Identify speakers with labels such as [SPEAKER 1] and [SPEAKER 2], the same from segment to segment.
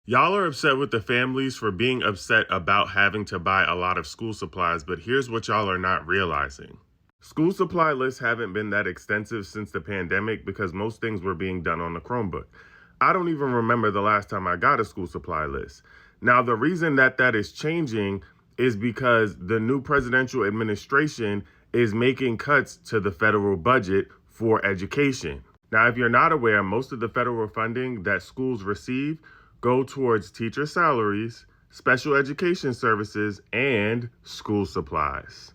[SPEAKER 1] Y'all are upset with the families for being upset about having to buy a lot of school supplies, but here's what y'all are not realizing. School supply lists haven't been that extensive since the pandemic because most things were being done on the Chromebook. I don't even remember the last time I got a school supply list. Now, the reason that is changing is because the new presidential administration is making cuts to the federal budget for education. Now, if you're not aware, most of the federal funding that schools receive go towards teacher salaries, special education services, and school supplies.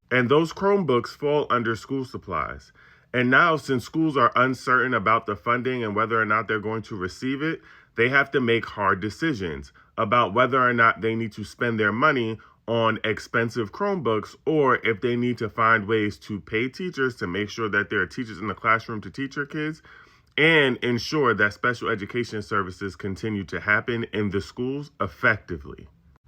[SPEAKER 1] And those Chromebooks fall under school supplies. And now, since schools are uncertain about the funding and whether or not they're going to receive it, they have to make hard decisions about whether or not they need to spend their money on expensive Chromebooks or if they need to find ways to pay teachers to make sure that there are teachers in the classroom to teach your kids and ensure that special education services continue to happen in the schools effectively.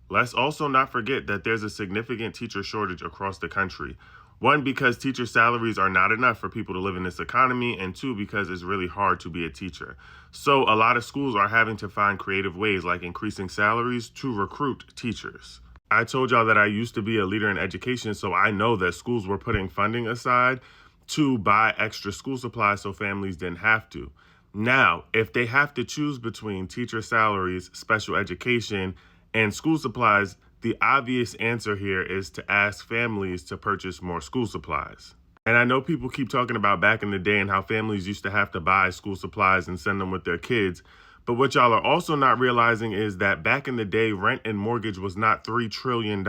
[SPEAKER 1] Let's also not forget that there's a significant teacher shortage across the country. One, because teacher salaries are not enough for people to live in this economy, and two, because it's really hard to be a teacher. So a lot of schools are having to find creative ways like increasing salaries to recruit teachers. I told y'all that I used to be a leader in education, so I know that schools were putting funding aside to buy extra school supplies so families didn't have to. Now, if they have to choose between teacher salaries, special education, and school supplies, the obvious answer here is to ask families to purchase more school supplies. And I know people keep talking about back in the day and how families used to have to buy school supplies and send them with their kids. But what y'all are also not realizing is that back in the day, rent and mortgage was not $3 trillion.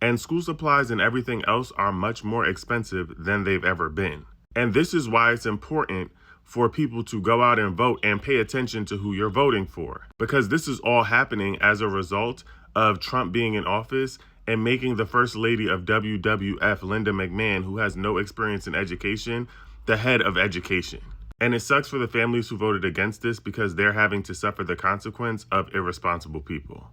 [SPEAKER 1] And school supplies and everything else are much more expensive than they've ever been. And this is why it's important for people to go out and vote and pay attention to who you're voting for. Because this is all happening as a result of Trump being in office and making the first lady of WWF, Linda McMahon, who has no experience in education, the head of education. And it sucks for the families who voted against this because they're having to suffer the consequence of irresponsible people.